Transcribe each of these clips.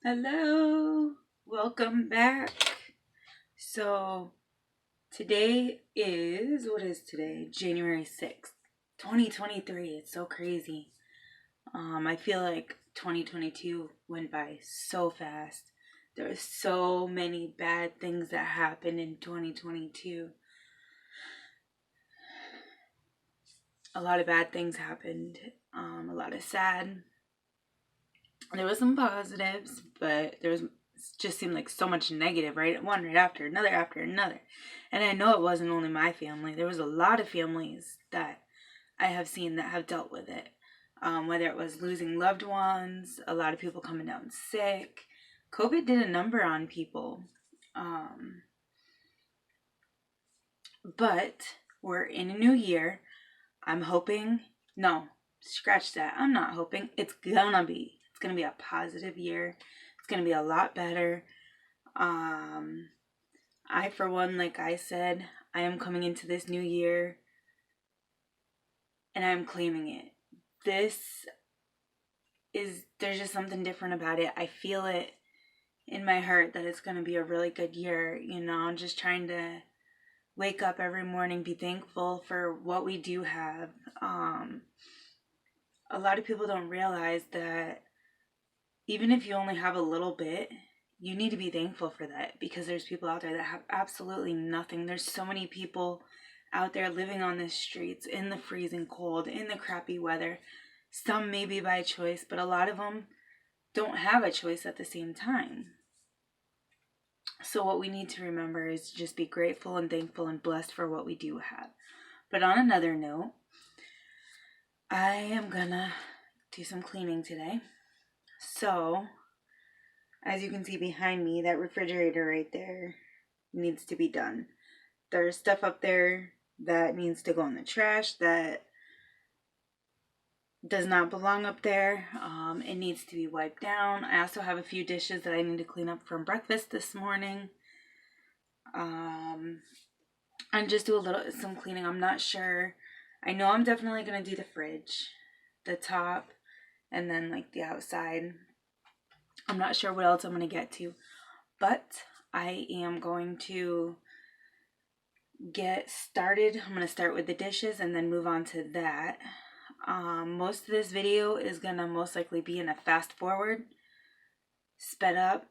Hello, welcome back. So today is, what is today? January 6th, 2023. It's so crazy. I feel like 2022 went by so fast. There were so many bad things that happened in 2022. A lot of bad things happened. A lot of sad. There was some positives, but there was just seemed like so much negative, right? One right after another. And I know it wasn't only my family. There was a lot of families that I have seen that have dealt with it. Whether it was losing loved ones, a lot of people coming down sick. COVID did a number on people. But we're in a new year. I'm hoping, no, scratch that. I'm not hoping. It's gonna be. It's gonna be a positive year. It's gonna be a lot better. I, for one, like I said, I am coming into this new year and I'm claiming it. There's just something different about it. I feel it in my heart that it's going to be a really good year. I'm just trying to wake up every morning, be thankful for what we do have. A lot of people don't realize that even if you only have a little bit, you need to be thankful for that because there's people out there that have absolutely nothing. There's so many people out there living on the streets in the freezing cold, in the crappy weather. Some maybe by choice, but a lot of them don't have a choice at the same time. So what we need to remember is just be grateful and thankful and blessed for what we do have. But on another note, I am gonna do some cleaning today. So, as you can see behind me, that refrigerator right there needs to be done. There's stuff up there that needs to go in the trash that does not belong up there. It needs to be wiped down. I also have a few dishes that I need to clean up from breakfast this morning. And just do some cleaning. I'm not sure. I know I'm definitely gonna do the fridge, the top, and then like the outside. I'm not sure what else I'm gonna get to, but I am going to get started. I'm gonna start with the dishes and then move on to that. Most of this video is gonna most likely be in a fast forward, sped up,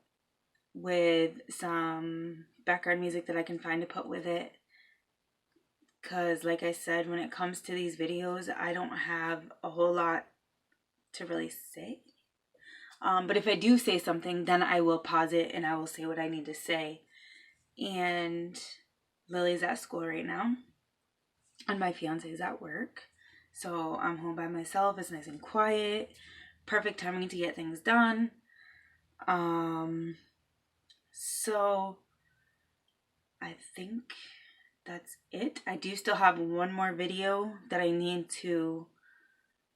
with some background music that I can find to put with it. Because, like I said, when it comes to these videos, I don't have a whole lot to really say. But if I do say something, then I will pause it and I will say what I need to say. And Lily's at school right now, and my fiance is at work. So I'm home by myself. It's nice and quiet. Perfect timing to get things done. So I think that's it. I do still have one more video that I need to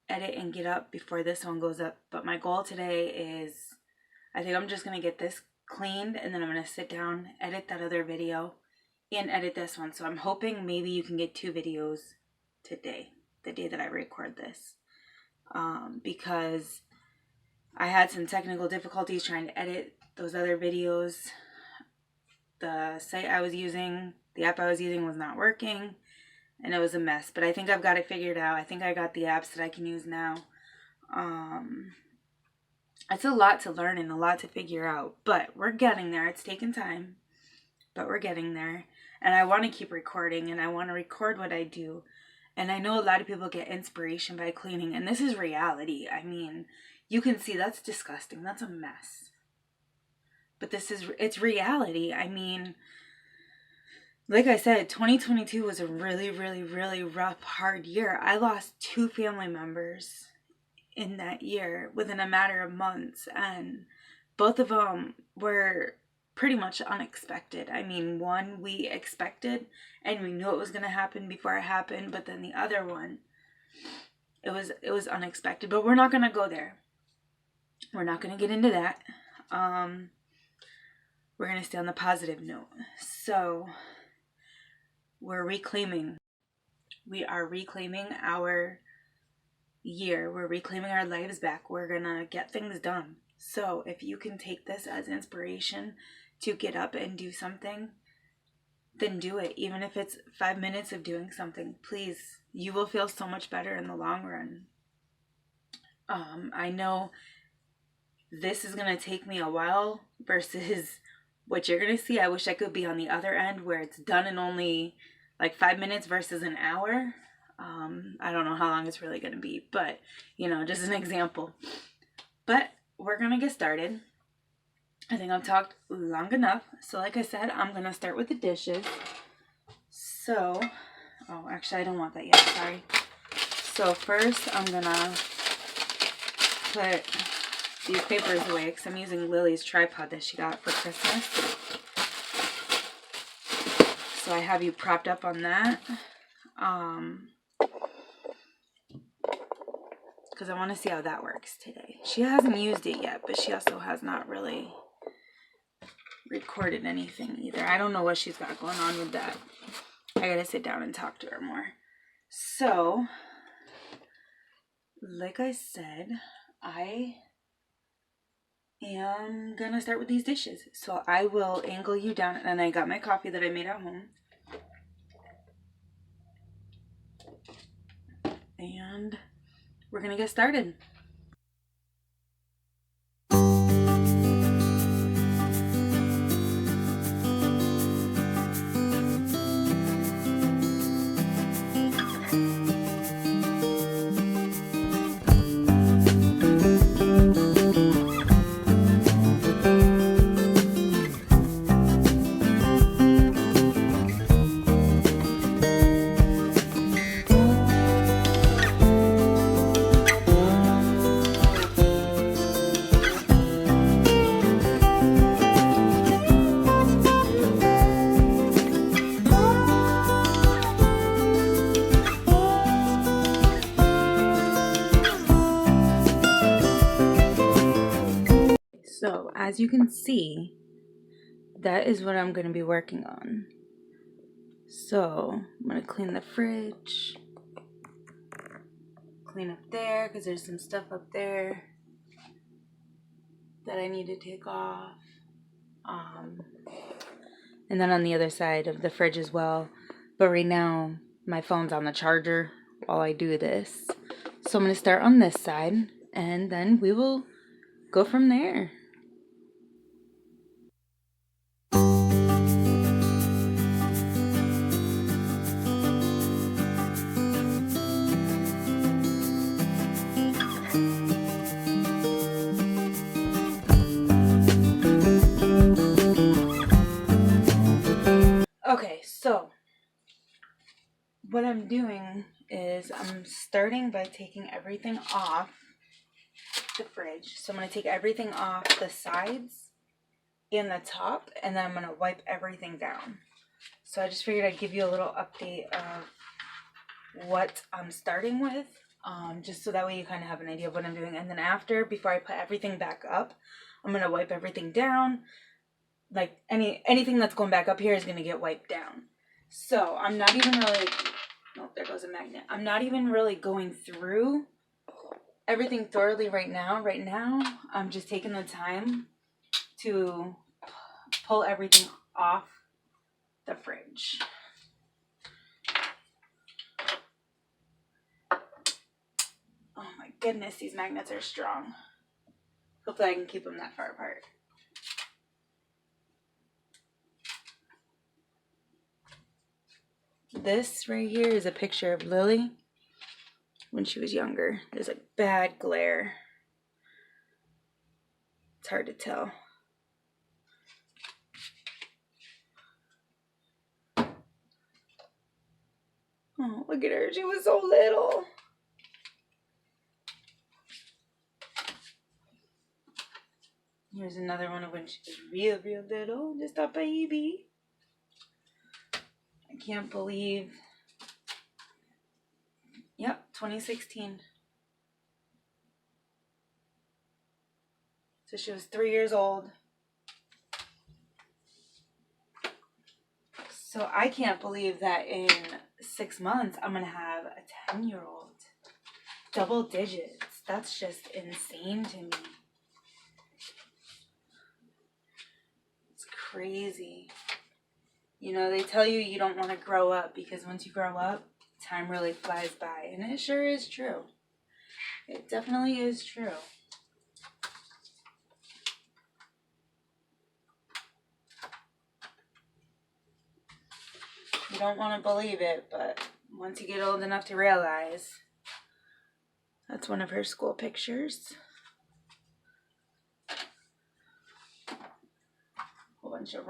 edit and get up before this one goes up. But my goal today is, I think I'm just going to get this cleaned and then I'm going to sit down, edit that other video, and edit this one. So I'm hoping maybe you can get 2 videos today, the day that I record this. Because I had some technical difficulties trying to edit those other videos. The site I was using, the app I was using was not working, and it was a mess. But I think I've got it figured out. I think I got the apps that I can use now. It's a lot to learn and a lot to figure out, but we're getting there. It's taken time, but we're getting there. And I want to keep recording, and I want to record what I do. And I know a lot of people get inspiration by cleaning, and this is reality. I mean, you can see that's disgusting. That's a mess. But it's reality. I mean, like I said, 2022 was a really, really, really rough, hard year. I lost 2 family members in that year within a matter of months, and both of them were pretty much unexpected. I mean, one we expected and we knew it was going to happen before it happened, but then the other one, it was unexpected. But we're not going to go there. We're not going to get into that. We're going to stay on the positive note. So we are reclaiming our year. We're reclaiming our lives back. We're gonna get things done. So if you can take this as inspiration to get up and do something, then do it. Even if it's 5 minutes of doing something, please, you will feel so much better in the long run. I know this is going to take me a while versus what you're going to see. I wish I could be on the other end where it's done in only like 5 minutes versus an hour. I don't know how long it's really going to be, but you know, just an example. But we're going to get started. I think I've talked long enough. So like I said, I'm going to start with the dishes. So, oh, actually I don't want that yet, sorry. So first I'm going to put these papers away because I'm using Lily's tripod that she got for Christmas. So I have you propped up on that. Because I want to see how that works today. She hasn't used it yet, but she also has not really recorded anything either. I don't know what she's got going on with that. I gotta sit down and talk to her more. So, like I said, I am gonna start with these dishes. So I will angle you down, and I got my coffee that I made at home. And we're gonna get started. So, as you can see, that is what I'm going to be working on. So, I'm going to clean the fridge. Clean up there because there's some stuff up there that I need to take off. And then on the other side of the fridge as well. But right now, my phone's on the charger while I do this. So I'm going to start on this side, and then we will go from there. Okay, so what I'm doing is I'm starting by taking everything off the fridge. So I'm going to take everything off the sides and the top, and then I'm going to wipe everything down. So I just figured I'd give you a little update of what I'm starting with, just so that way you kind of have an idea of what I'm doing. And then after, before I put everything back up, I'm going to wipe everything down. Like anything that's going back up here is going to get wiped down. So I'm not even really, oh, there goes a magnet. I'm not even really going through everything thoroughly right now. Right now, I'm just taking the time to pull everything off the fridge. Oh my goodness, these magnets are strong. Hopefully I can keep them that far apart. This right here is a picture of Lily when she was younger. There's a bad glare. It's hard to tell. Oh, look at her. She was so little. Here's another one of when she was real little. Just a baby. I can't believe. Yep, 2016. So she was 3 years old. So I can't believe that in 6 months I'm going to have a 10-year-old. Double digits. That's just insane to me. crazy. You know, they tell you you don't want to grow up because once you grow up, time really flies by. And it sure is true. It definitely is true. You don't want to believe it, but once you get old enough to realize. That's one of her school pictures. A whole bunch of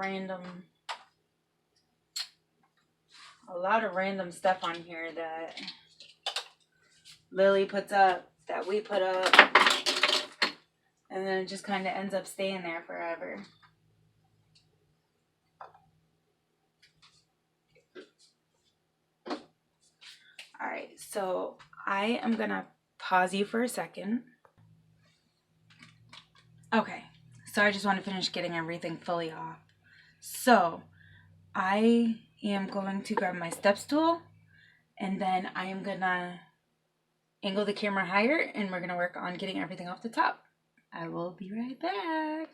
a lot of random stuff on here that Lily puts up, that we put up, and then it just kind of ends up staying there forever. Alright, so I am gonna pause you for a second. Okay, so I just want to finish getting everything fully off. So, I am going to grab my step stool, and then I am gonna angle the camera higher, and we're gonna work on getting everything off the top. I will be right back.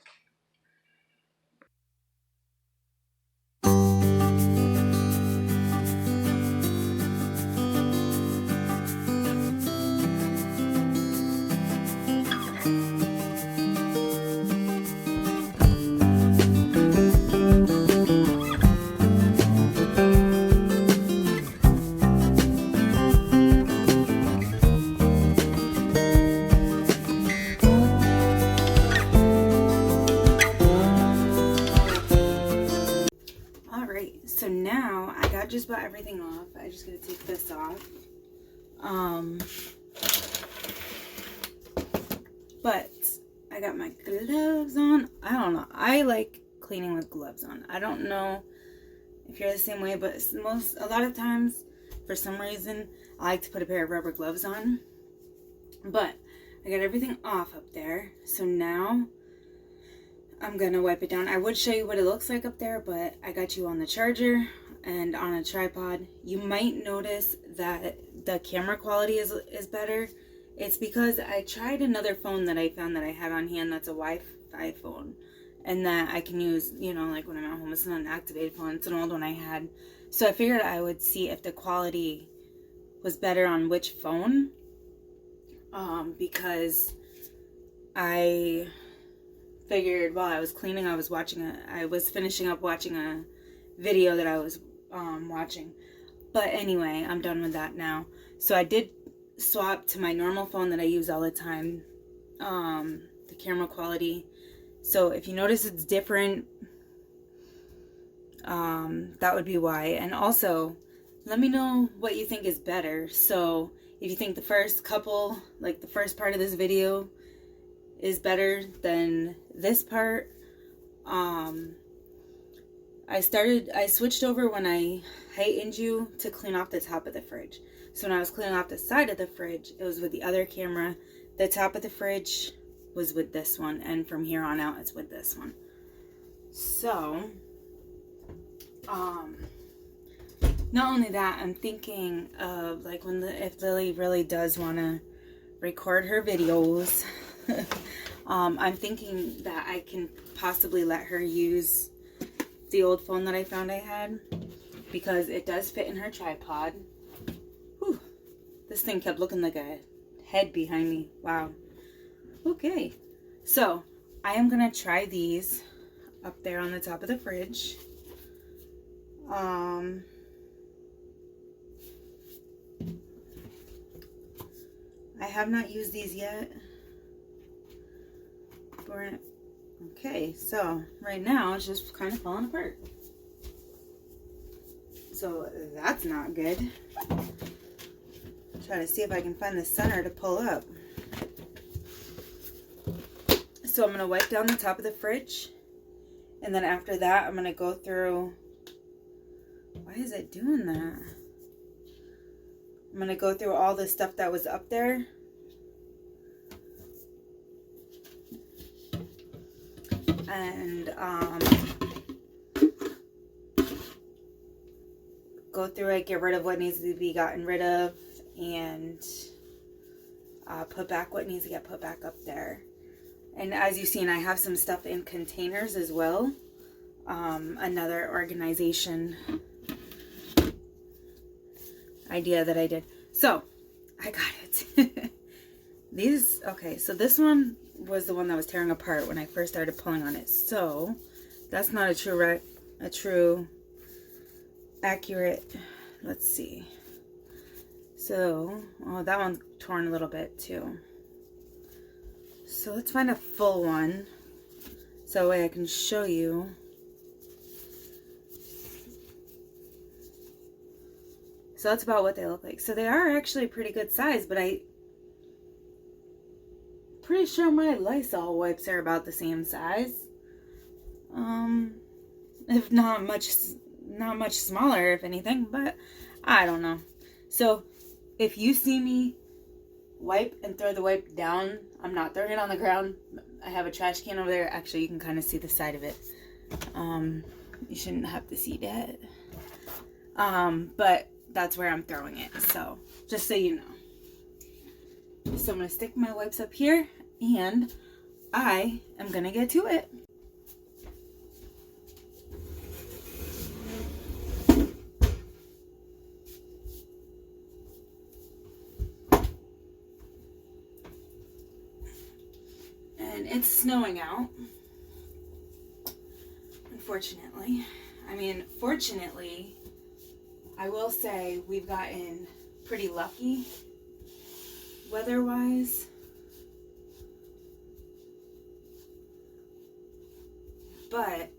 So now I got just about everything off. I just gotta take this off. But I got my gloves on. I don't know. I like cleaning with gloves on. I don't know if you're the same way, but a lot of times, for some reason, I like to put a pair of rubber gloves on. But I got everything off up there. So now I'm gonna wipe it down. I would show you what it looks like up there, but I got you on the charger and on a tripod. You might notice that the camera quality is better. It's because I tried another phone that I found that I had on hand that's a Wi-Fi phone, and that I can use, you know, like when I'm at home. It's not an activated phone, it's an old one I had. So I figured I would see if the quality was better on which phone, because I figured while I was cleaning, I was finishing up watching a video that I was watching. But anyway, I'm done with that now. So I did swap to my normal phone that I use all the time, the camera quality. So if you notice it's different, that would be why. And also, let me know what you think is better. So if you think the first couple, like the first part of this video, is better than this part. I switched over when I heightened you to clean off the top of the fridge. So when I was cleaning off the side of the fridge, it was with the other camera. The top of the fridge was with this one, and from here on out, it's with this one. So, not only that, I'm thinking of like if Lily really does want to record her videos, I'm thinking that I can possibly let her use the old phone that I found I had, because it does fit in her tripod. Whew. This thing kept looking like a head behind me. Wow. Okay. So, I am going to try these up there on the top of the fridge. I have not used these yet. Okay, so right now it's just kind of falling apart. So that's not good. Try to see if I can find the center to pull up. So I'm going to wipe down the top of the fridge. And then after that, I'm going to go through... Why is it doing that? I'm going to go through all the stuff that was up there. And go through it, get rid of what needs to be gotten rid of, and put back what needs to get put back up there. And as you've seen, I have some stuff in containers as well. another organization idea that I did. So I got it. These, okay, so this one was the one that was tearing apart when I first started pulling on it. So that's not a true accurate, let's see. So, oh, that one's torn a little bit too. So let's find a full one so that way I can show you. So that's about what they look like. So they are actually pretty good size, but pretty sure my Lysol wipes are about the same size. If not much smaller, if anything, but I don't know. So if you see me wipe and throw the wipe down, I'm not throwing it on the ground. I have a trash can over there. Actually, you can kind of see the side of it. You shouldn't have to see that. But that's where I'm throwing it. So just so you know. So I'm going to stick my wipes up here and I am going to get to it. And it's snowing out, unfortunately. I mean, fortunately, I will say we've gotten pretty lucky weather-wise. But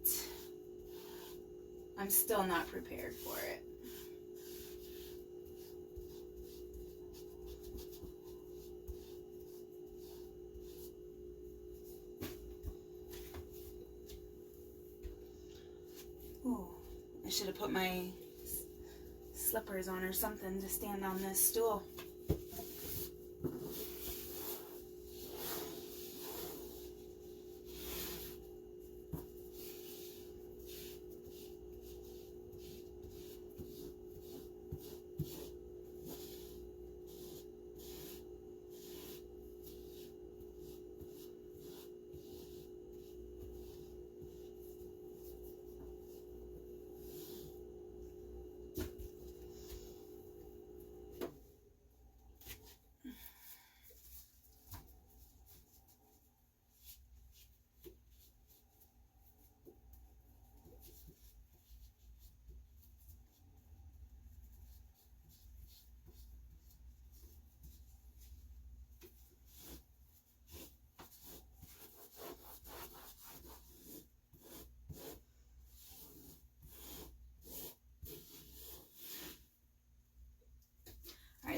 I'm still not prepared for it. Oh, I should have put my slippers on or something to stand on this stool.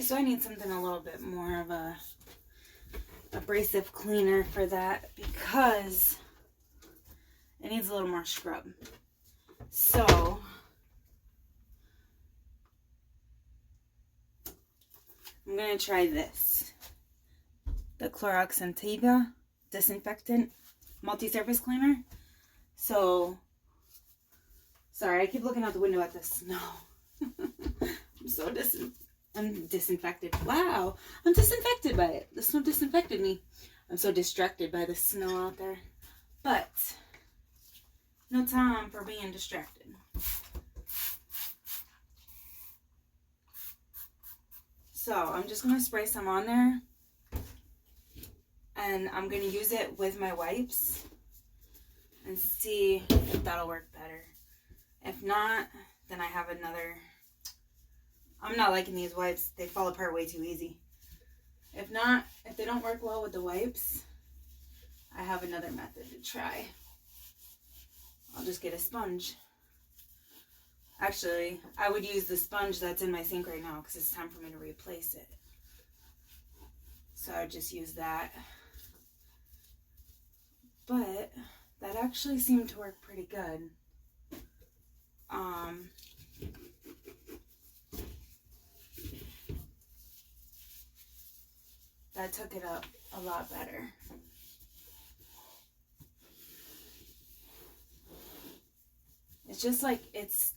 So I need something a little bit more of a abrasive cleaner for that because it needs a little more scrub. So I'm going to try this. The Clorox Scentiva Disinfectant Multi-Surface Cleaner. So, sorry, I keep looking out the window at the snow. I'm disinfected. Wow, I'm disinfected by it. The snow disinfected me. I'm so distracted by the snow out there. But, no time for being distracted. So, I'm just going to spray some on there. And I'm going to use it with my wipes. And see if that'll work better. If not, then I have another. I'm not liking these wipes. They fall apart way too easy. If not, if they don't work well with the wipes, I have another method to try. I'll just get a sponge. Actually, I would use the sponge that's in my sink right now because it's time for me to replace it. So I just use that. But that actually seemed to work pretty good. That took it up a lot better. It's just like, it's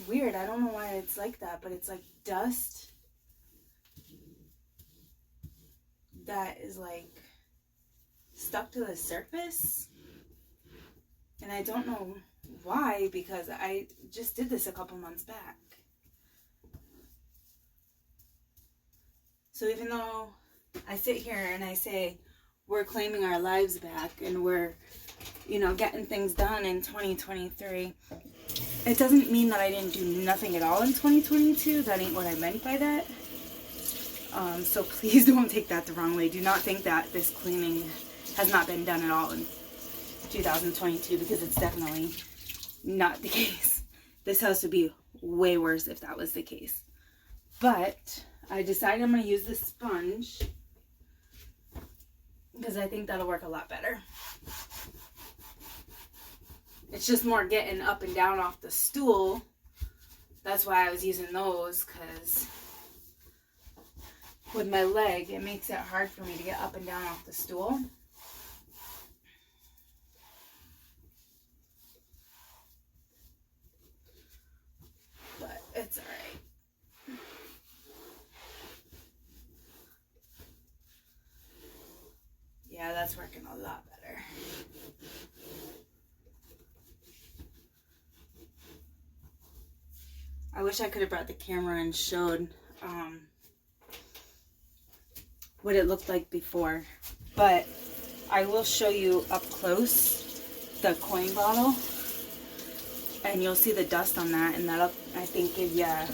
weird. I don't know why it's like that, but it's like dust that is like stuck to the surface. And I don't know why, because I just did this a couple months back. So even though I sit here and I say we're claiming our lives back and we're, you know, getting things done in 2023, it doesn't mean that I didn't do nothing at all in 2022. That ain't what I meant by that. So please don't take that the wrong way. Do not think that this cleaning has not been done at all in 2022, because it's definitely not the case. This house would be way worse if that was the case. But I decided I'm going to use this sponge because I think that'll work a lot better. It's just more getting up and down off the stool. That's why I was using those, because with my leg, it makes it hard for me to get up and down off the stool. But it's alright. Yeah, that's working a lot better. I wish I could have brought the camera and showed what it looked like before, but I will show you up close the coin bottle, and you'll see the dust on that, and that'll, I think, give you a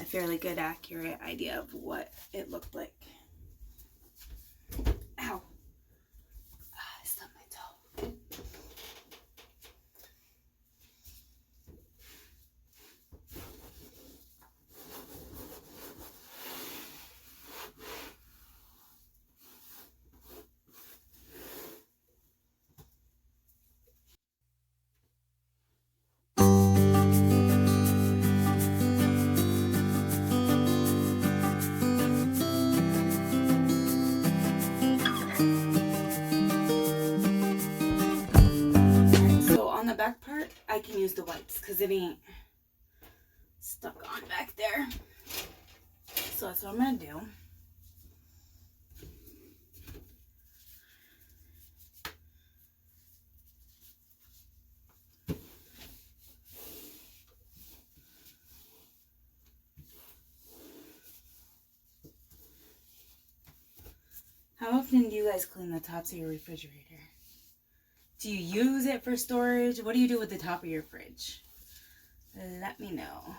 fairly good, accurate idea of what it looked like. Ow. I stubbed my toe. Back part, I can use the wipes because it ain't stuck on back there. So that's what I'm gonna do. How often do you guys clean the tops of your refrigerator? Do you use it for storage? What do you do with the top of your fridge? Let me know.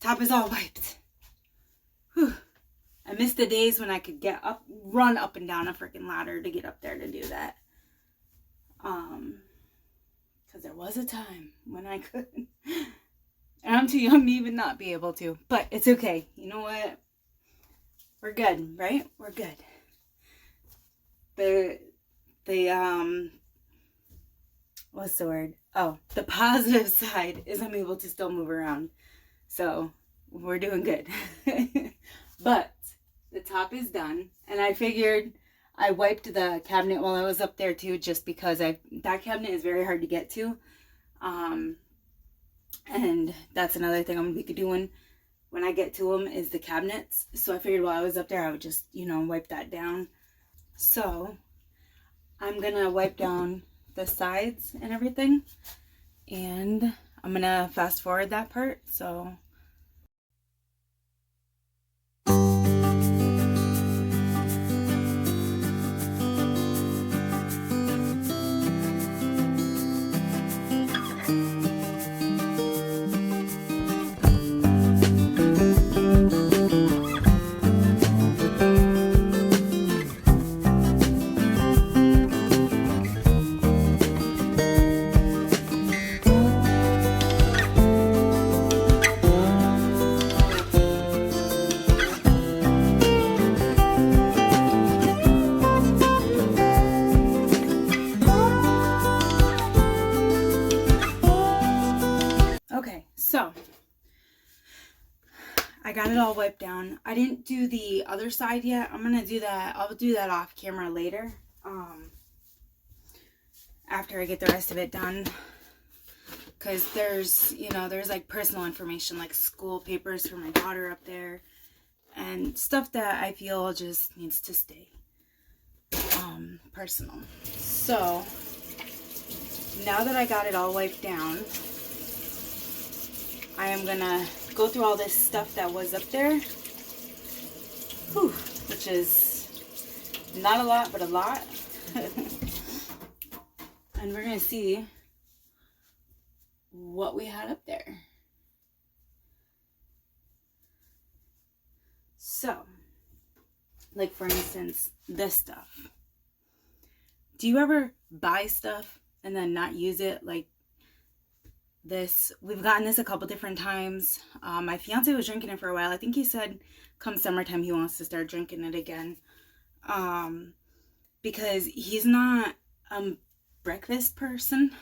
top is all wiped. Whew. I miss the days when I could run up and down a freaking ladder to get up there to do that. Because there was a time when I couldn't. And I'm too young to even not be able to. But it's okay. You know what? We're good, right? We're good. What's the word? Oh, the positive side is I'm able to still move around. So, we're doing good. But the top is done. And I figured I wiped the cabinet while I was up there too, just because that cabinet is very hard to get to. And that's another thing I'm going to be doing when I get to them is the cabinets. So I figured while I was up there, I would just, wipe that down. So I'm going to wipe down the sides and everything. And I'm going to fast forward that part. So I got it all wiped down. I didn't do the other side yet. I'm going to do that. I'll do that off camera later. After I get the rest of it done. Because there's like personal information, like school papers for my daughter up there. And stuff that I feel just needs to stay personal. So, now that I got it all wiped down, I am going to go through all this stuff that was up there. Whew, which is not a lot, but a lot. And we're going to see what we had up there. So, like for instance, this stuff. Do you ever buy stuff and then not use it? Like this, we've gotten this a couple different times. My fiance was drinking it for a while. I think he said come summertime he wants to start drinking it again. Because he's not a breakfast person.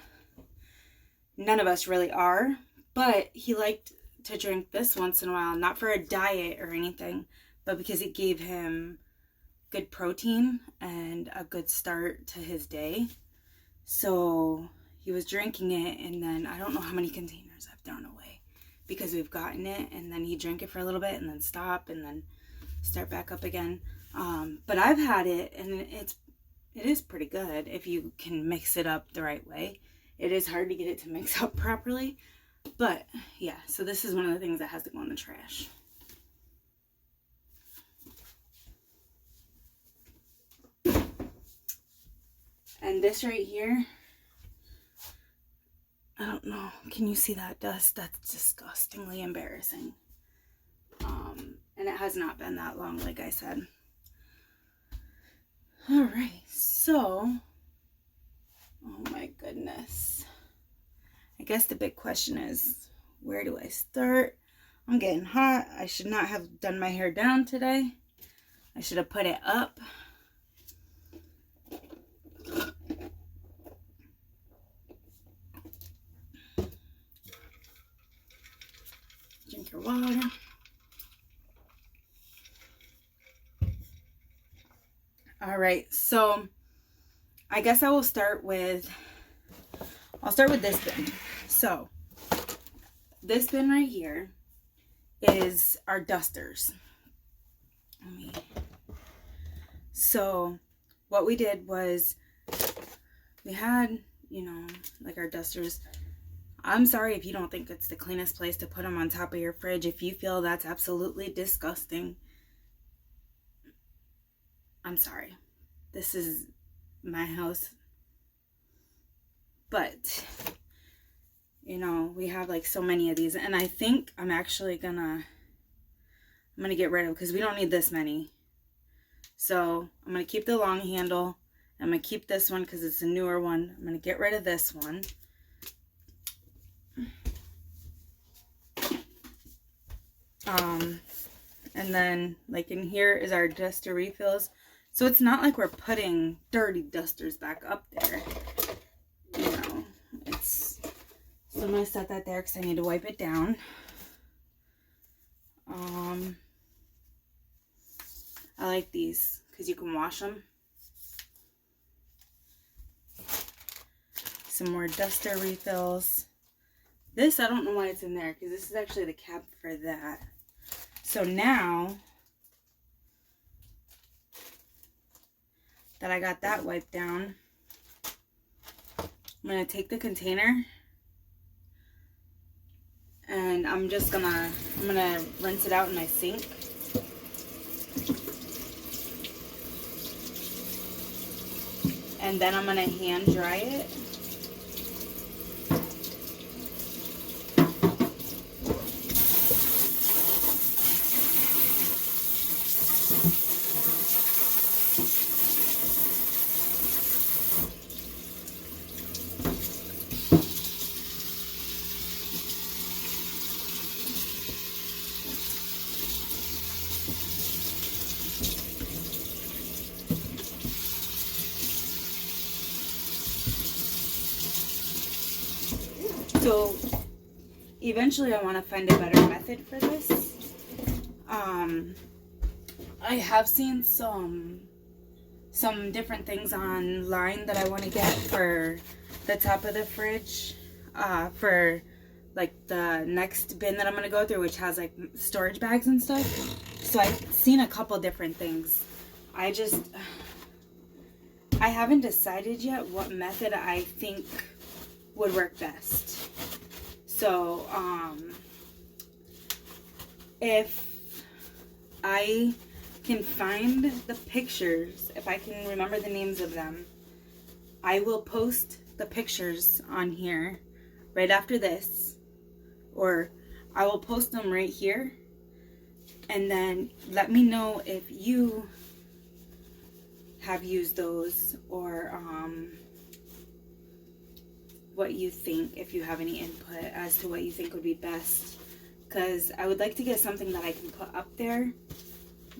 None of us really are. But he liked to drink this once in a while. Not for a diet or anything, but because it gave him good protein and a good start to his day. So he was drinking it, and then I don't know how many containers I've thrown away because we've gotten it, and then he'd drink it for a little bit and then stop and then start back up again. But I've had it, and it is pretty good if you can mix it up the right way. It is hard to get it to mix up properly, but yeah, so this is one of the things that has to go in the trash. And this right here, I don't know. Can you see that dust? That's disgustingly embarrassing. And it has not been that long, like I said. All right, so, oh my goodness. I guess the big question is, where do I start? I'm getting hot. I should not have done my hair down today. I should have put it up. Drink your water. All right, so I guess I will start with, this bin. So this bin right here is our dusters. So what we did was we had, like our dusters. I'm sorry if you don't think it's the cleanest place to put them on top of your fridge. If you feel that's absolutely disgusting, I'm sorry. This is my house. But, You know, we have like so many of these, and I think I'm actually gonna get rid of, because we don't need this many. So I'm gonna keep the long handle. I'm gonna keep this one because it's a newer one. I'm gonna get rid of this one. And then like in here is our duster refills. So it's not like we're putting dirty dusters back up there. You know, it's, so I'm gonna set that there because I need to wipe it down. I like these because you can wash them. Some more duster refills. This, I don't know why it's in there, because this is actually the cap for that. So now that I got that wiped down, I'm going to take the container and I'm going to rinse it out in my sink. And then I'm going to hand dry it. So eventually I want to find a better method for this. I have seen some different things online that I want to get for the top of the fridge, for like the next bin that I'm going to go through, which has like storage bags and stuff. So I've seen a couple different things. I haven't decided yet what method I think would work best. So, if I can find the pictures, if I can remember the names of them, I will post the pictures on here right after this, or I will post them right here, and then let me know if you have used those, or what you think, if you have any input as to what you think would be best, because I would like to get something that I can put up there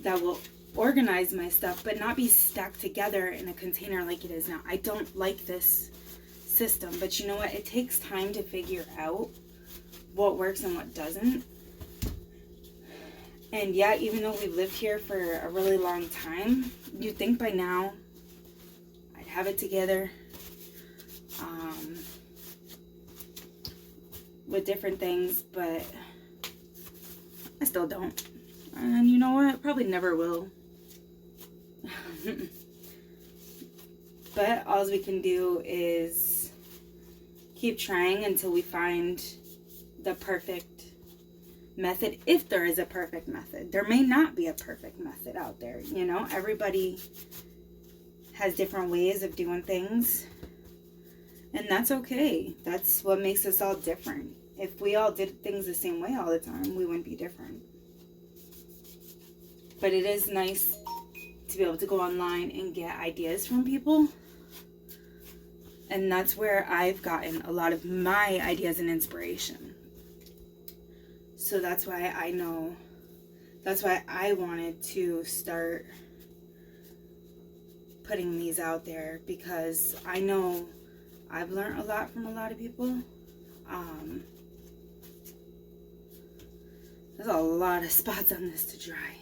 that will organize my stuff but not be stacked together in a container like it is now. I don't like this system, but you know what, it takes time to figure out what works and what doesn't. And yeah, even though we've lived here for a really long time, you'd think by now I'd have it together, with different things, but I still don't. And you know what? Probably never will. But all we can do is keep trying until we find the perfect method, if there is a perfect method. There may not be a perfect method out there, you know? Everybody has different ways of doing things. And that's okay. That's what makes us all different. If we all did things the same way all the time, we wouldn't be different. But it is nice to be able to go online and get ideas from people. And that's where I've gotten a lot of my ideas and inspiration. So that's why I wanted to start putting these out there, because I know I've learned a lot from a lot of people. There's a lot of spots on this to dry.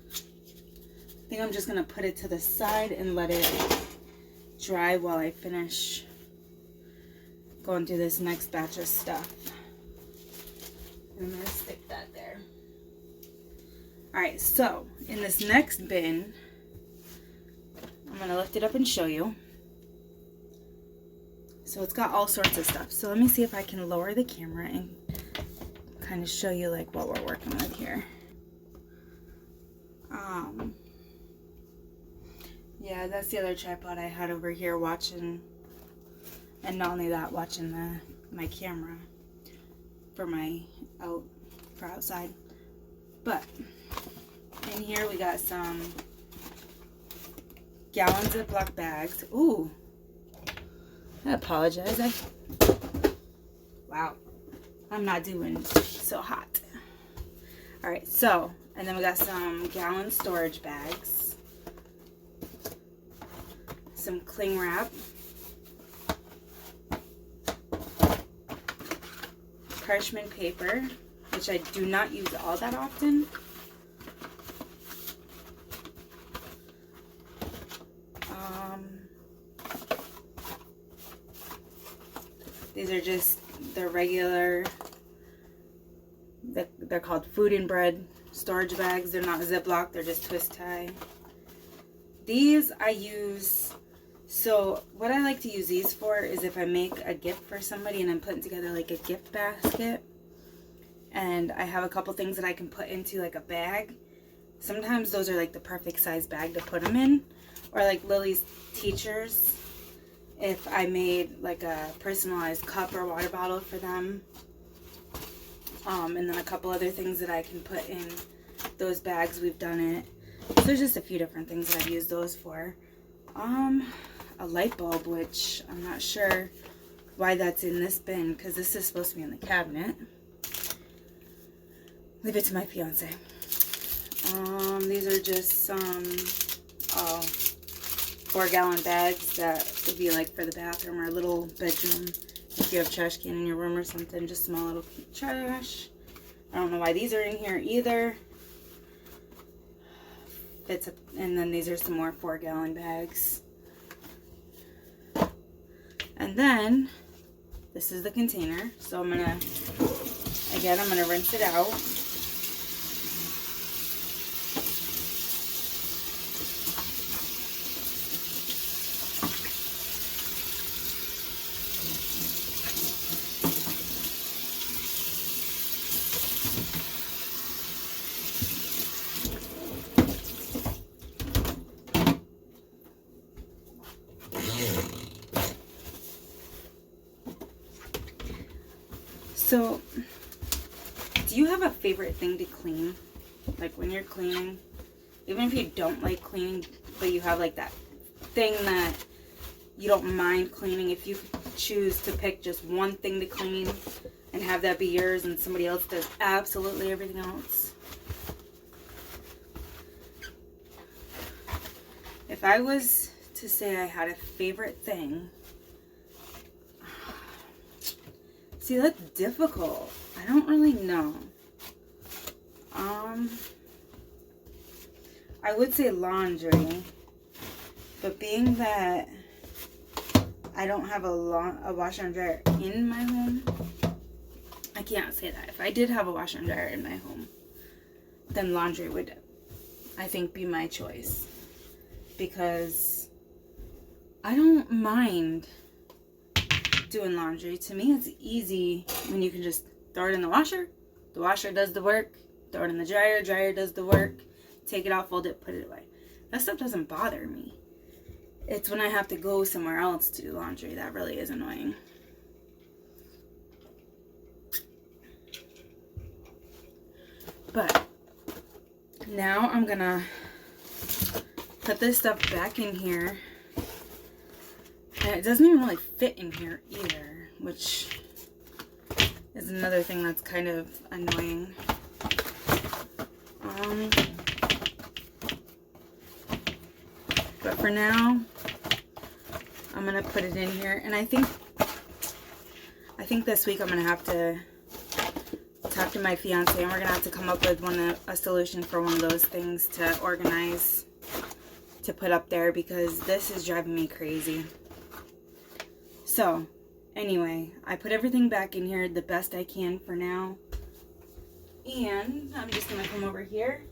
I think I'm just going to put it to the side and let it dry while I finish going through this next batch of stuff. And I'm going to stick that there. Alright, so in this next bin, I'm going to lift it up and show you. So it's got all sorts of stuff. So let me see if I can lower the camera and kind of show you like what we're working with here. Yeah, that's the other tripod I had over here watching, and not only that, watching the my camera for my outside. But in here we got some gallon Ziploc bags. Ooh, I apologize. Wow, I'm not doing so hot. All right, so, and then we got some gallon storage bags, some cling wrap, parchment paper, which I do not use all that often. These are just the regular, they're called food and bread storage bags. They're not Ziploc, they're just twist tie. These I use, so what I like to use these for is if I make a gift for somebody and I'm putting together like a gift basket and I have a couple things that I can put into like a bag. Sometimes those are like the perfect size bag to put them in. Or like Lily's teachers, if I made like a personalized cup or water bottle for them. And then a couple other things that I can put in those bags, we've done it. So there's just a few different things that I've used those for. A light bulb, which I'm not sure why that's in this bin, because this is supposed to be in the cabinet. Leave it to my fiance. These are just some 4-gallon bags that would be like for the bathroom or a little bedroom. If you have trash can in your room or something, just small little trash. I don't know why these are in here either. And then these are some more 4-gallon bags. And then this is the container. So I'm gonna rinse it out. So, do you have a favorite thing to clean? Like when you're cleaning, even if you don't like cleaning, but you have like that thing that you don't mind cleaning, if you choose to pick just one thing to clean and have that be yours and somebody else does absolutely everything else. If I was to say I had a favorite thing, see, that's difficult. I don't really know. I would say laundry, but being that I don't have a washer and dryer in my home, I can't say that. If I did have a washer and dryer in my home, then laundry would, I think, be my choice, because I don't mind doing laundry. To me, it's easy when you can just throw it in the washer does the work, throw it in the dryer does the work, take it out, fold it, put it away. That stuff doesn't bother me. It's when I have to go somewhere else to do laundry that really is annoying. But now I'm gonna put this stuff back in here. And it doesn't even really fit in here either, which is another thing that's kind of annoying. But for now, I'm gonna put it in here, and I think this week I'm gonna have to talk to my fiance, and we're gonna have to come up with a solution for one of those things to organize to put up there, because this is driving me crazy. So, anyway, I put everything back in here the best I can for now. And I'm just going to come over here.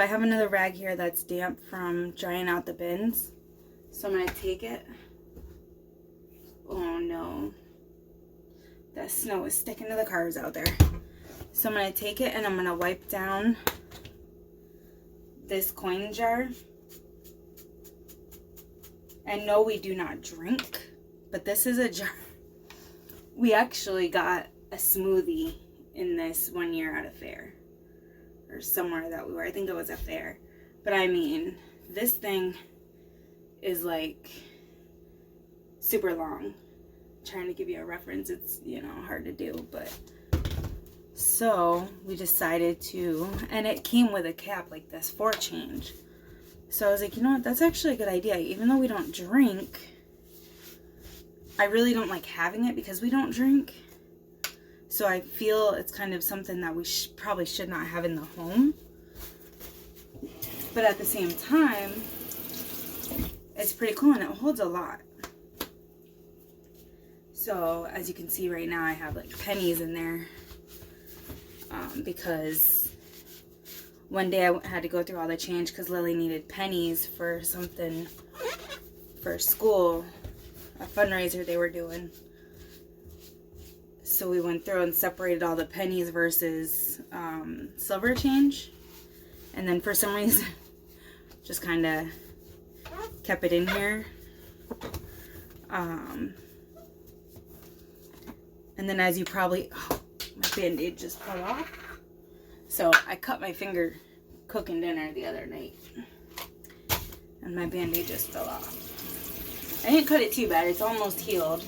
I have another rag here that's damp from drying out the bins. So I'm going to take it. Oh no. That snow is sticking to the cars out there. So I'm going to take it and I'm going to wipe down this coin jar. And no, we do not drink, but this is a jar. We actually got a smoothie in this one year at a fair. Or somewhere that we were. I think it was a fair. But I mean, this thing is like super long. Trying to give you a reference, it's, you know, hard to do, but so we decided to, and it came with a cap like this for change. So I was like, you know what, that's actually a good idea. Even though we don't drink, I really don't like having it because we don't drink. So I feel it's kind of something that we probably should not have in the home. But at the same time, it's pretty cool and it holds a lot. So as you can see right now, I have like pennies in there because one day I had to go through all the change because Lily needed pennies for something for school, a fundraiser they were doing. So we went through and separated all the pennies versus silver change. And then for some reason, just kind of kept it in here. And then as you probably, oh, my Band-Aid just fell off. So I cut my finger cooking dinner the other night. And my Band-Aid just fell off. I didn't cut it too bad, it's almost healed.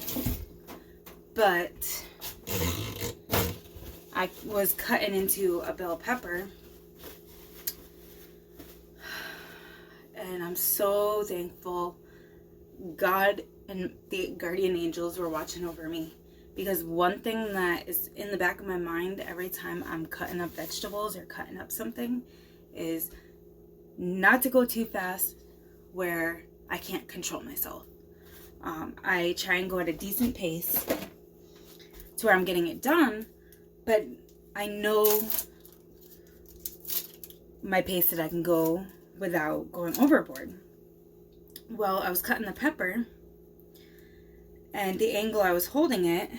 But I was cutting into a bell pepper. And I'm so thankful God and the guardian angels were watching over me. Because one thing that is in the back of my mind every time I'm cutting up vegetables or cutting up something is not to go too fast where I can't control myself. I try and go at a decent pace to where I'm getting it done, but I know my pace that I can go without going overboard. Well, I was cutting the pepper, and the angle I was holding it,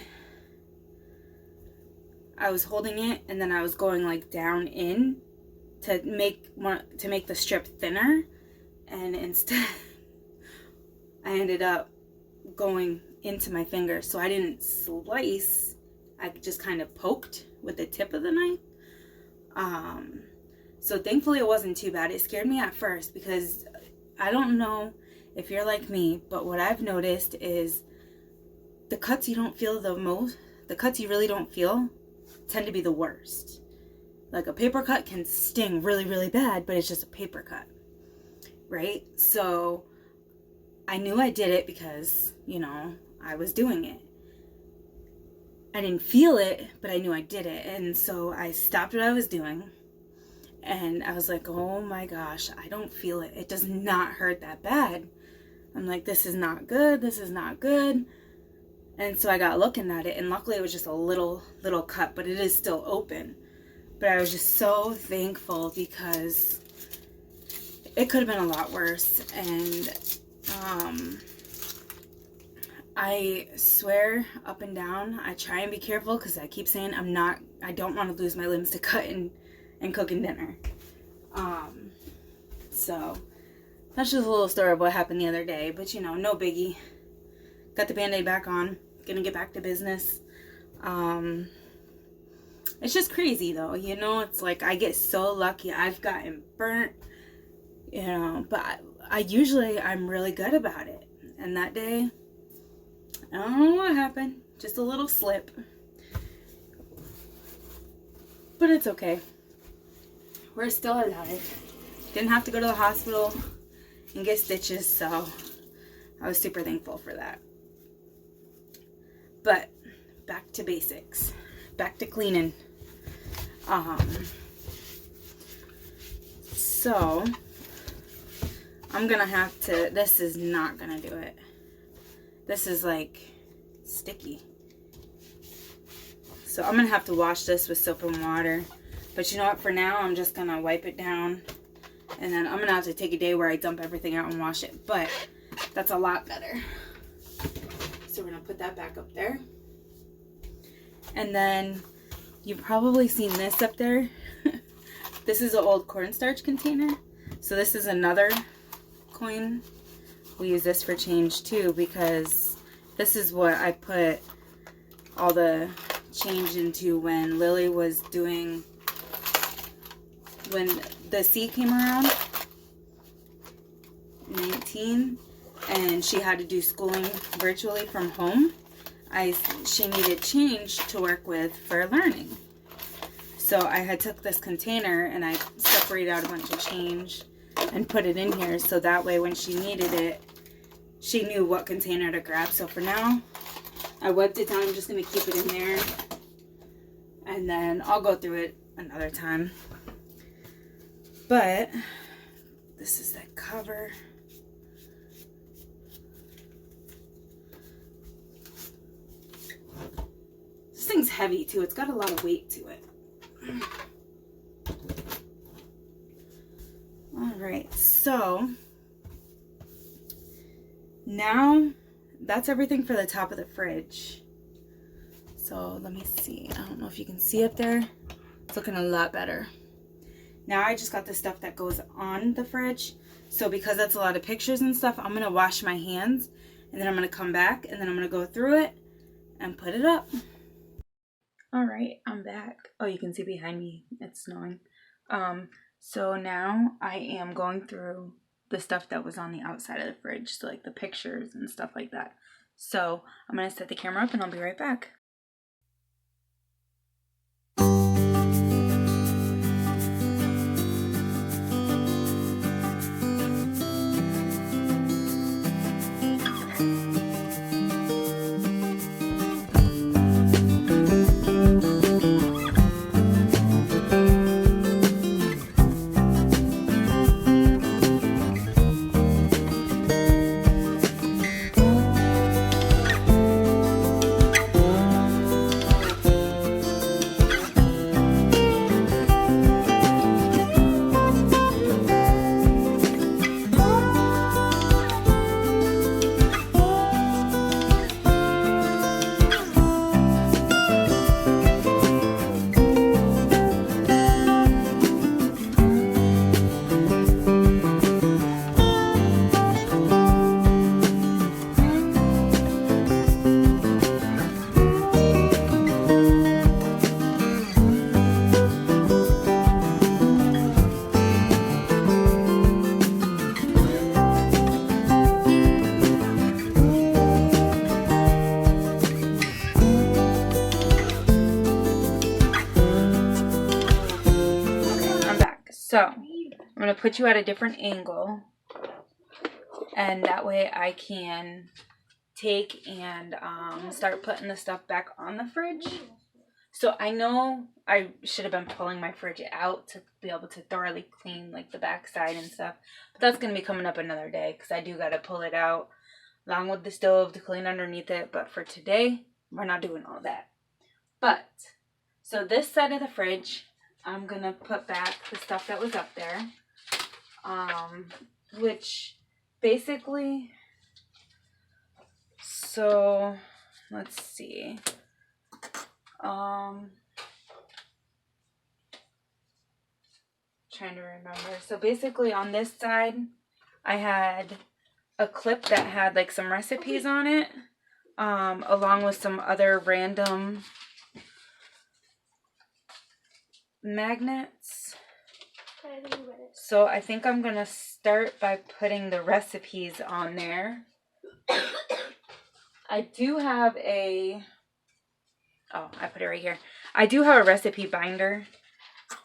and then I was going like down in to make the strip thinner, and instead I ended up going into my finger. So I didn't slice, I just kind of poked with the tip of the knife. So thankfully it wasn't too bad. It scared me at first because I don't know if you're like me, but what I've noticed is the cuts you don't feel the most, the cuts you really don't feel tend to be the worst. Like a paper cut can sting really, really bad, but it's just a paper cut, right? So I knew I did it because, you know, I was doing it. I didn't feel it, but I knew I did it. And so I stopped what I was doing. And I was like, oh my gosh, I don't feel it. It does not hurt that bad. I'm like, this is not good. This is not good. And so I got looking at it. And luckily it was just a little cut, but it is still open. But I was just so thankful because it could have been a lot worse. And I swear up and down, I try and be careful because I keep saying I don't want to lose my limbs to cut and cooking dinner. So that's just a little story of what happened the other day, but you know, no biggie. Got the Band-Aid back on, gonna get back to business. It's just crazy though, you know, it's like I get so lucky. I've gotten burnt, you know, but I'm really good about it. And that day, I don't know what happened, just a little slip, but it's okay. We're still alive. Didn't have to go to the hospital and get stitches, so I was super thankful for that. But back to basics, back to cleaning. So I'm gonna have to, this is not gonna do it. This is like sticky. So I'm gonna have to wash this with soap and water. But you know what, for now I'm just gonna wipe it down And then I'm going to have to take a day where I dump everything out and wash it. But that's a lot better. So we're going to put that back up there. And then you've probably seen this up there. This is an old cornstarch container. So this is another coin. We use this for change too, because this is what I put all the change into when Lily was doing, when the C came around, 19, and she had to do schooling virtually from home. She needed change to work with for learning. So I had took this container and I separated out a bunch of change and put it in here, so that way when she needed it, she knew what container to grab. So for now, I wiped it down. I'm just going to keep it in there, and then I'll go through it another time. But this is the cover. This thing's heavy too. It's got a lot of weight to it. Alright, so now that's everything for the top of the fridge. So let me see. I don't know if you can see up there. It's looking a lot better. Now I just got the stuff that goes on the fridge. So because that's a lot of pictures and stuff, I'm going to wash my hands. And then I'm going to come back and then I'm going to go through it and put it up. Alright, I'm back. Oh, you can see behind me, it's snowing. So now I am going through the stuff that was on the outside of the fridge. So like the pictures and stuff like that. So I'm going to set the camera up and I'll be right back. So, I'm going to put you at a different angle, and that way I can take and start putting the stuff back on the fridge. So I know I should have been pulling my fridge out to be able to thoroughly clean like the back side and stuff, but that's going to be coming up another day because I do got to pull it out along with the stove to clean underneath it. But for today, we're not doing all that. But, so this side of the fridge, I'm going to put back the stuff that was up there, which basically, so let's see, trying to remember. So basically on this side, I had a clip that had like some recipes on it, along with some other random magnets. So I think I'm gonna start by putting the recipes on there. I do have a, oh, I put it right here. I do have a recipe binder,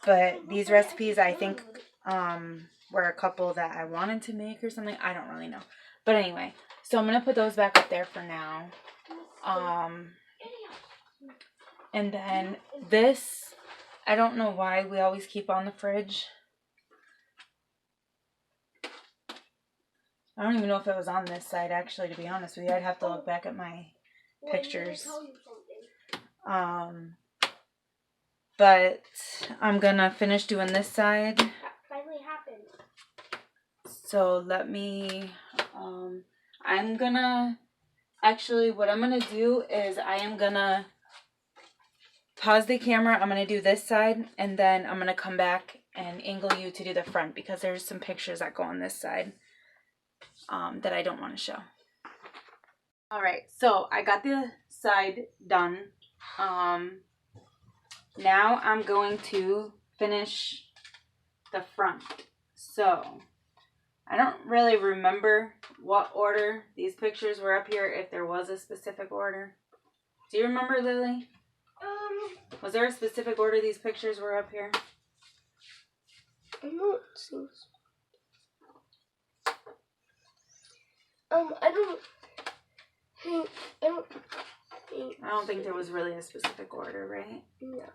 but these recipes I think were a couple that I wanted to make or something. I don't really know. But anyway, so I'm gonna put those back up there for now. And then this, I don't know why we always keep on the fridge. I don't even know if it was on this side, actually, to be honest with you. I'd have to look back at my pictures. But I'm gonna finish doing this side. So let me, I'm gonna, actually what I'm gonna do is I am gonna pause the camera. I'm gonna do this side, and then I'm gonna come back and angle you to do the front, because there's some pictures that go on this side that I don't want to show. All right, so I got the side done. Now I'm going to finish the front. So I don't really remember what order these pictures were up here, if there was a specific order. Do you remember, Lily? Was there a specific order these pictures were up here? I don't think so. I don't think there was really a specific order, right? No.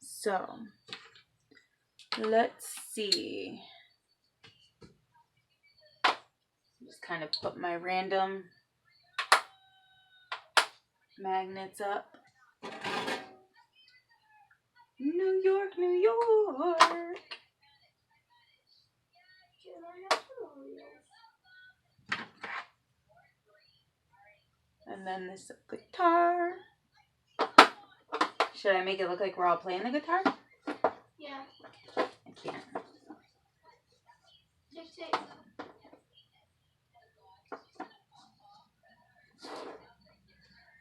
So, let's see. Just kind of put my random magnets up. New York, New York. And then this guitar. Should I make it look like we're all playing the guitar? Yeah. I can't.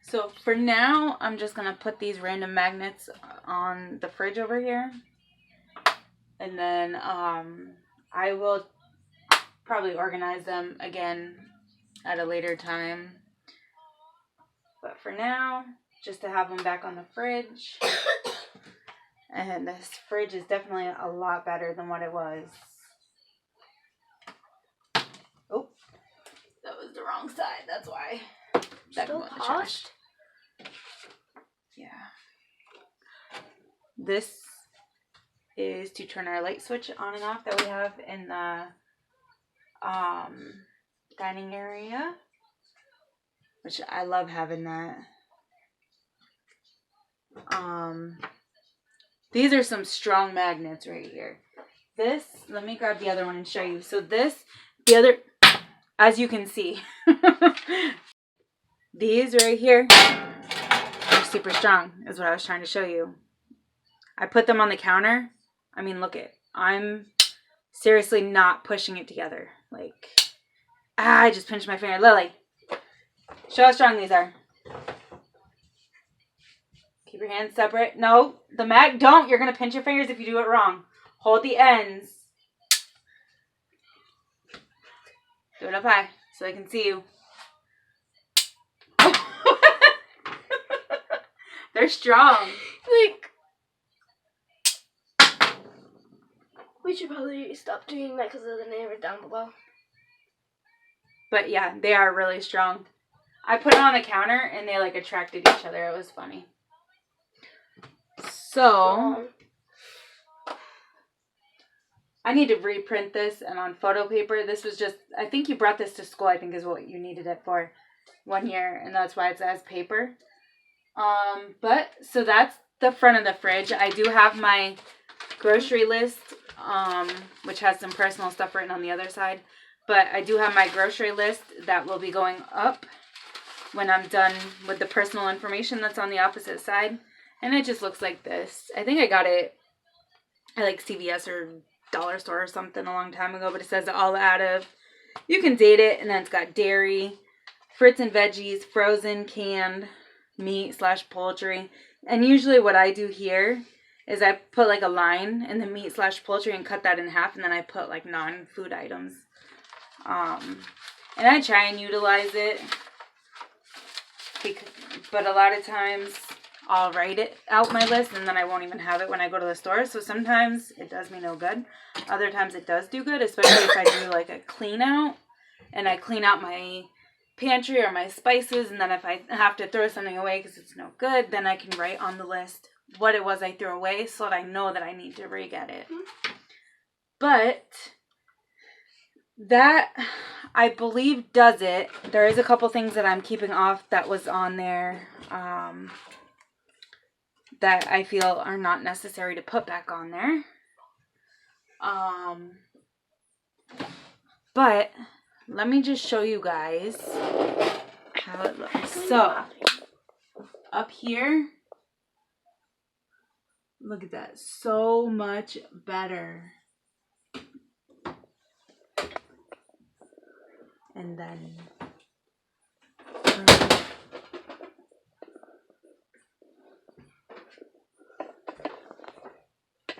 So for now, I'm just going to put these random magnets on the fridge over here. And then I will probably organize them again at a later time. But for now, just to have them back on the fridge. And this fridge is definitely a lot better than what it was. Oh, that was the wrong side. That's why. That Still polished? Yeah. This is to turn our light switch on and off that we have in the dining area, which I love having that. These are some strong magnets right here. This, let me grab the other one and show you. So this, the other, as you can see, these right here are super strong, is what I was trying to show you. I put them on the counter. I mean, look it. I'm seriously not pushing it together. Like, I just pinched my finger. Lily, show how strong these are. Keep your hands separate. No, the mag, don't. You're going to pinch your fingers if you do it wrong. Hold the ends. Do it up high so I can see you. They're strong. Like, we should probably stop doing that because of the neighbors down below. But yeah, they are really strong. I put it on the counter and they like attracted each other. It was funny. So, I need to reprint this and on photo paper. This was just, I think you brought this to school, I think is what you needed it for 1 year. And that's why it's as paper. But so that's the front of the fridge. I do have my grocery list, which has some personal stuff written on the other side. But I do have my grocery list that will be going up when I'm done with the personal information that's on the opposite side. And it just looks like this. I think I got it at like CVS or Dollar Store or something a long time ago, but it says all out of. You can date it, and then it's got dairy, fruits and veggies, frozen, canned, meat / poultry. And usually what I do here is I put like a line in the meat / poultry and cut that in half, and then I put like non-food items. And I try and utilize it, but a lot of times I'll write it out my list and then I won't even have it when I go to the store. So sometimes it does me no good. Other times it does do good, especially if I do like a clean out and I clean out my pantry or my spices, and then if I have to throw something away because it's no good, then I can write on the list what it was I threw away so that I know that I need to re-get it. But that, I believe, does it. There is a couple things that I'm keeping off that was on there that I feel are not necessary to put back on there. But let me just show you guys how it looks. So, up here, look at that. So much better. And then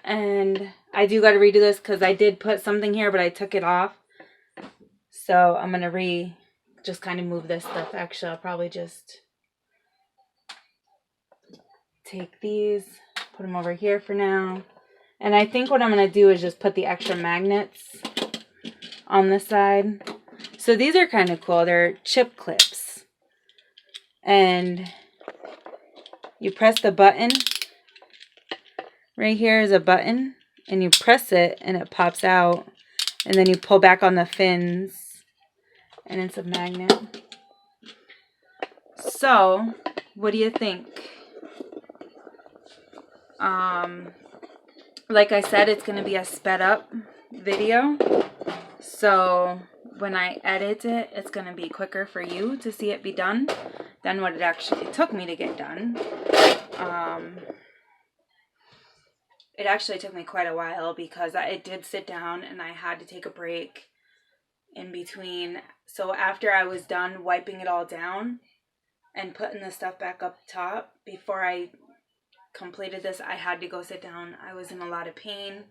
and I do got to redo this because I did put something here, but I took it off. So I'm going to just kind of move this stuff. Actually, I'll probably just take these, put them over here for now. And I think what I'm going to do is just put the extra magnets on the side. So these are kind of cool. They're chip clips. And you press the button. Right here is a button. And you press it and it pops out. And then you pull back on the fins. And it's a magnet. So, what do you think? Like I said, it's going to be a sped up video. So when I edit it, it's going to be quicker for you to see it be done than what it actually took me to get done. It actually took me quite a while because I did sit down and I had to take a break in between. So after I was done wiping it all down and putting the stuff back up top, before I completed this, I had to go sit down. I was in a lot of pain.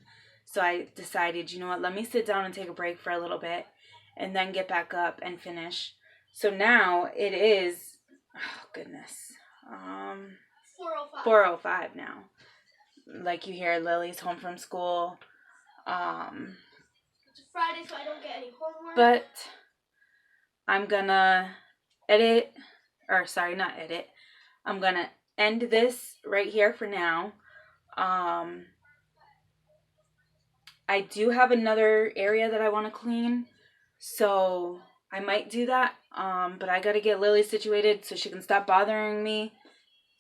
So I decided, you know what, let me sit down and take a break for a little bit and then get back up and finish. So now it is, oh goodness, 4:05 now. Like you hear, Lily's home from school. It's Friday, so I don't get any homework. But I'm gonna I'm gonna end this right here for now. I do have another area that I want to clean, so I might do that. But I gotta get Lily situated so she can stop bothering me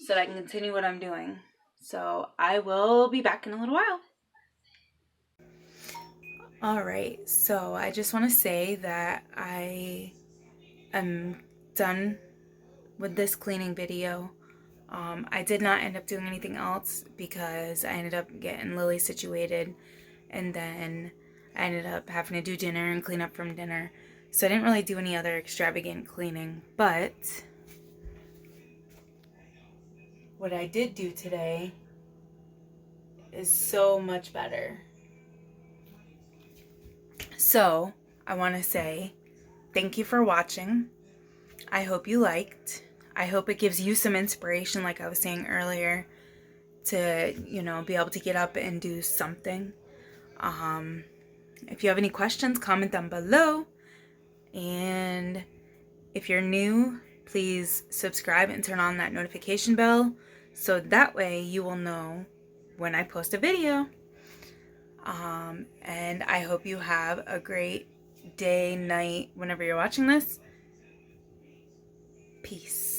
so that I can continue what I'm doing. So I will be back in a little while. Alright, so I just want to say that I am done with this cleaning video. I did not end up doing anything else because I ended up getting Lily situated, and then I ended up having to do dinner and clean up from dinner. So I didn't really do any other extravagant cleaning, but what I did do today is so much better. So I want to say thank you for watching. I hope you liked. I hope it gives you some inspiration, like I was saying earlier, to, be able to get up and do something. If you have any questions, comment down below. And if you're new, please subscribe and turn on that notification bell so that way you will know when I post a video. And I hope you have a great day, night, whenever you're watching this. Peace.